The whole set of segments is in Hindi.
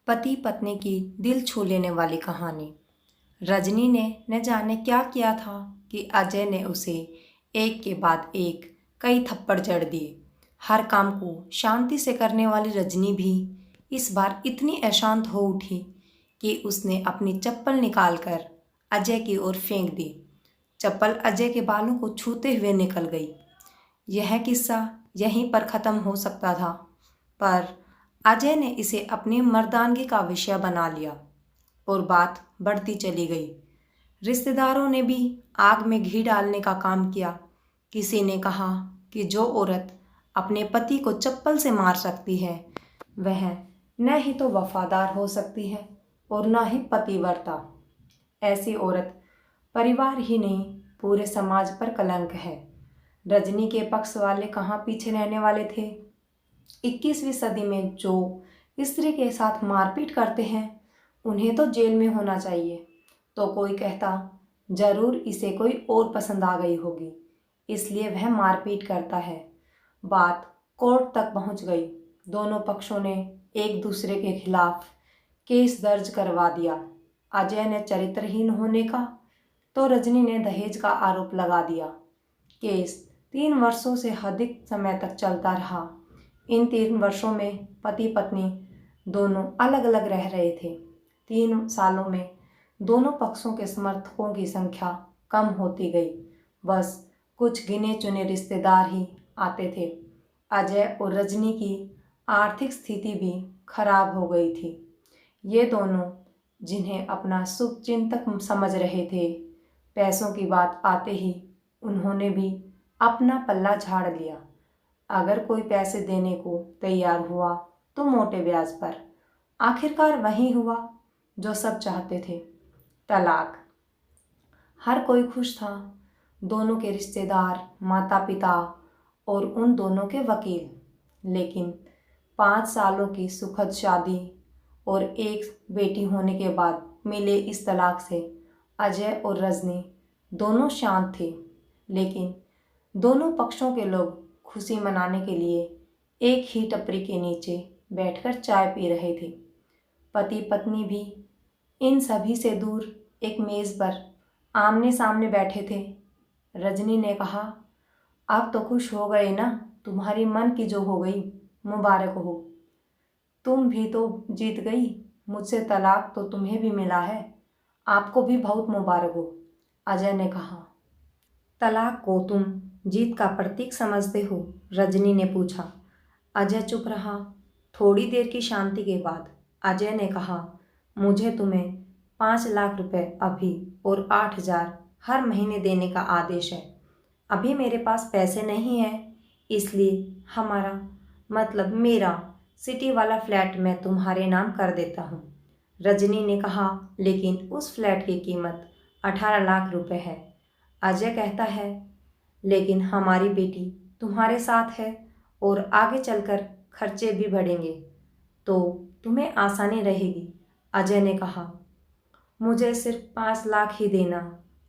पति पत्नी की दिल छू लेने वाली कहानी। रजनी ने न जाने क्या किया था कि अजय ने उसे एक के बाद एक कई थप्पड़ जड़ दिए। हर काम को शांति से करने वाली रजनी भी इस बार इतनी अशांत हो उठी कि उसने अपनी चप्पल निकालकर अजय की ओर फेंक दी। चप्पल अजय के बालों को छूते हुए निकल गई। यह किस्सा यहीं पर ख़त्म हो सकता था, पर अजय ने इसे अपनी मर्दानगी का विषय बना लिया और बात बढ़ती चली गई। रिश्तेदारों ने भी आग में घी डालने का काम किया। किसी ने कहा कि जो औरत अपने पति को चप्पल से मार सकती है वह न ही तो वफादार हो सकती है और न ही पतिव्रता। ऐसी औरत परिवार ही नहीं पूरे समाज पर कलंक है। रजनी के पक्ष वाले कहाँ पीछे रहने वाले थे। 21वीं सदी में जो स्त्री के साथ मारपीट करते हैं उन्हें तो जेल में होना चाहिए। तो कोई कहता जरूर इसे कोई और पसंद आ गई होगी, इसलिए वह मारपीट करता है। बात कोर्ट तक पहुंच गई। दोनों पक्षों ने एक दूसरे के खिलाफ केस दर्ज करवा दिया। अजय ने चरित्रहीन होने का तो रजनी ने दहेज का आरोप लगा दिया। केस 3 वर्षों से अधिक समय तक चलता रहा। इन 3 वर्षों में पति पत्नी दोनों अलग अलग रह रहे थे। 3 सालों में दोनों पक्षों के समर्थकों की संख्या कम होती गई। बस कुछ गिने चुने रिश्तेदार ही आते थे। अजय और रजनी की आर्थिक स्थिति भी खराब हो गई थी। ये दोनों जिन्हें अपना शुभचिंतक समझ रहे थे, पैसों की बात आते ही उन्होंने भी अपना पल्ला झाड़ लिया। अगर कोई पैसे देने को तैयार हुआ तो मोटे ब्याज पर। आखिरकार वही हुआ जो सब चाहते थे, तलाक। हर कोई खुश था, दोनों के रिश्तेदार, माता पिता और उन दोनों के वकील। लेकिन 5 सालों की सुखद शादी और एक बेटी होने के बाद मिले इस तलाक से अजय और रजनी दोनों शांत थे। लेकिन दोनों पक्षों के लोग खुशी मनाने के लिए एक ही टपरी के नीचे बैठकर चाय पी रहे थे। पति पत्नी भी इन सभी से दूर एक मेज़ पर आमने सामने बैठे थे। रजनी ने कहा, अब तो खुश हो गए ना, तुम्हारी मन की जो हो गई, मुबारक हो। तुम भी तो जीत गई, मुझसे तलाक तो तुम्हें भी मिला है, आपको भी बहुत मुबारक हो। अजय ने कहा। तलाक को तुम जीत का प्रतीक समझते हो? रजनी ने पूछा। अजय चुप रहा। थोड़ी देर की शांति के बाद अजय ने कहा, मुझे तुम्हें 5 लाख रुपए अभी और 8,000 हर महीने देने का आदेश है। अभी मेरे पास पैसे नहीं है, इसलिए हमारा मतलब मेरा सिटी वाला फ्लैट मैं तुम्हारे नाम कर देता हूँ। रजनी ने कहा, लेकिन उस फ्लैट की कीमत 18 लाख रुपए है। अजय कहता है, लेकिन हमारी बेटी तुम्हारे साथ है और आगे चलकर खर्चे भी बढ़ेंगे तो तुम्हें आसानी रहेगी। अजय ने कहा, मुझे सिर्फ 5 लाख ही देना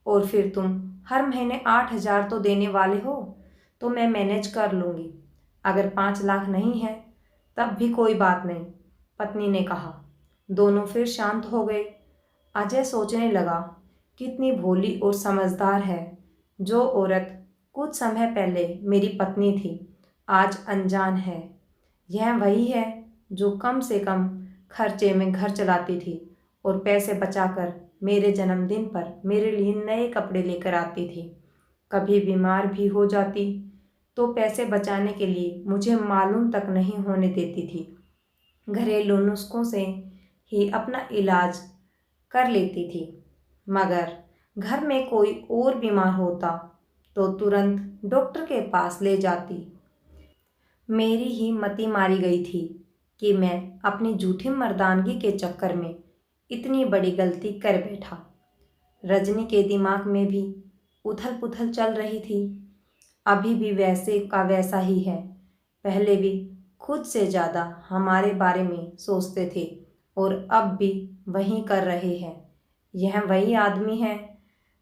और फिर तुम हर महीने 8,000 तो देने वाले हो तो मैं मैनेज कर लूँगी। अगर 5 लाख नहीं है तब भी कोई बात नहीं, पत्नी ने कहा। दोनों फिर शांत हो गए। अजय सोचने लगा, कितनी भोली और समझदार है। जो औरत कुछ समय पहले मेरी पत्नी थी आज अनजान है। यह वही है जो कम से कम खर्चे में घर चलाती थी और पैसे बचाकर मेरे जन्मदिन पर मेरे लिए नए कपड़े लेकर आती थी। कभी बीमार भी हो जाती तो पैसे बचाने के लिए मुझे मालूम तक नहीं होने देती थी। घरेलू नुस्खों से ही अपना इलाज कर लेती थी। मगर घर में कोई और बीमार होता तो तुरंत डॉक्टर के पास ले जाती। मेरी ही मति मारी गई थी कि मैं अपनी झूठी मर्दानगी के चक्कर में इतनी बड़ी गलती कर बैठा। रजनी के दिमाग में भी उथल पुथल चल रही थी। अभी भी वैसे का वैसा ही है। पहले भी खुद से ज़्यादा हमारे बारे में सोचते थे और अब भी वही कर रहे हैं। यह वही आदमी है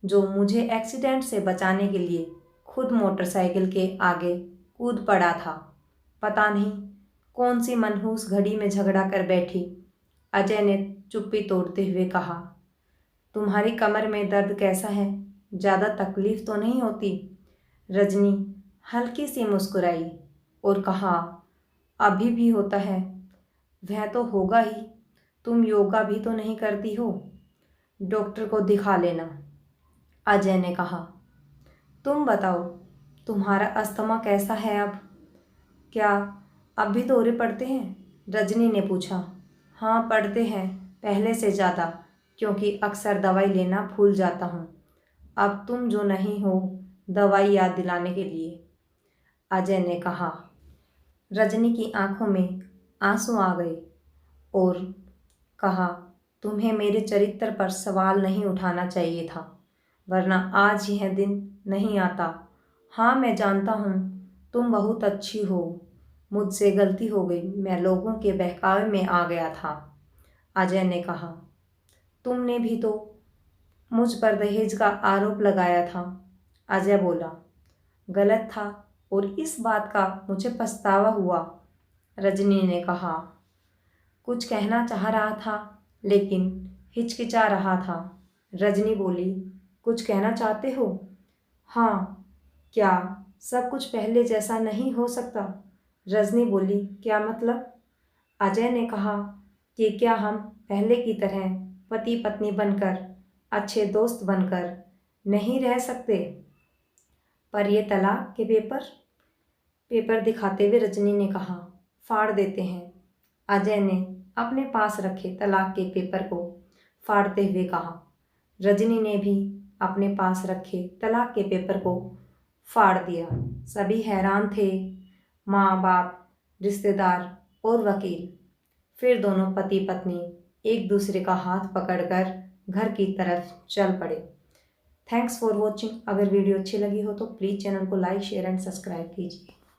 जो मुझे एक्सीडेंट से बचाने के लिए खुद मोटरसाइकिल के आगे कूद पड़ा था। पता नहीं कौन सी मनहूस घड़ी में झगड़ा कर बैठी। अजय ने चुप्पी तोड़ते हुए कहा, तुम्हारी कमर में दर्द कैसा है? ज़्यादा तकलीफ तो नहीं होती? रजनी हल्की सी मुस्कुराई और कहा, अभी भी होता है। वह तो होगा ही, तुम योगा भी तो नहीं करती हो। डॉक्टर को दिखा लेना, अजय ने कहा। तुम बताओ, तुम्हारा अस्थमा कैसा है अब? क्या अब भी दौरे पड़ते हैं? रजनी ने पूछा। हाँ पड़ते हैं, पहले से ज़्यादा, क्योंकि अक्सर दवाई लेना भूल जाता हूँ। अब तुम जो नहीं हो दवाई याद दिलाने के लिए, अजय ने कहा। रजनी की आंखों में आंसू आ गए और कहा, तुम्हें मेरे चरित्र पर सवाल नहीं उठाना चाहिए था, वरना आज यह दिन नहीं आता। हाँ मैं जानता हूँ, तुम बहुत अच्छी हो, मुझसे गलती हो गई, मैं लोगों के बहकावे में आ गया था, अजय ने कहा। तुमने भी तो मुझ पर दहेज का आरोप लगाया था, अजय बोला। गलत था और इस बात का मुझे पछतावा हुआ, रजनी ने कहा। कुछ कहना चाह रहा था लेकिन हिचकिचा रहा था। रजनी बोली, कुछ कहना चाहते हो? हाँ। क्या सब कुछ पहले जैसा नहीं हो सकता? रजनी बोली, क्या मतलब? अजय ने कहा कि क्या हम पहले की तरह पति पत्नी बनकर, अच्छे दोस्त बनकर नहीं रह सकते? पर ये तलाक के पेपर दिखाते हुए रजनी ने कहा, फाड़ देते हैं। अजय ने अपने पास रखे तलाक के पेपर को फाड़ते हुए कहा। रजनी ने भी अपने पास रखे तलाक के पेपर को फाड़ दिया। सभी हैरान थे, माँ बाप, रिश्तेदार और वकील। फिर दोनों पति पत्नी एक दूसरे का हाथ पकड़कर घर की तरफ चल पड़े। Thanks for watching. अगर वीडियो अच्छी लगी हो तो प्लीज़ चैनल को लाइक, शेयर एंड सब्सक्राइब कीजिए।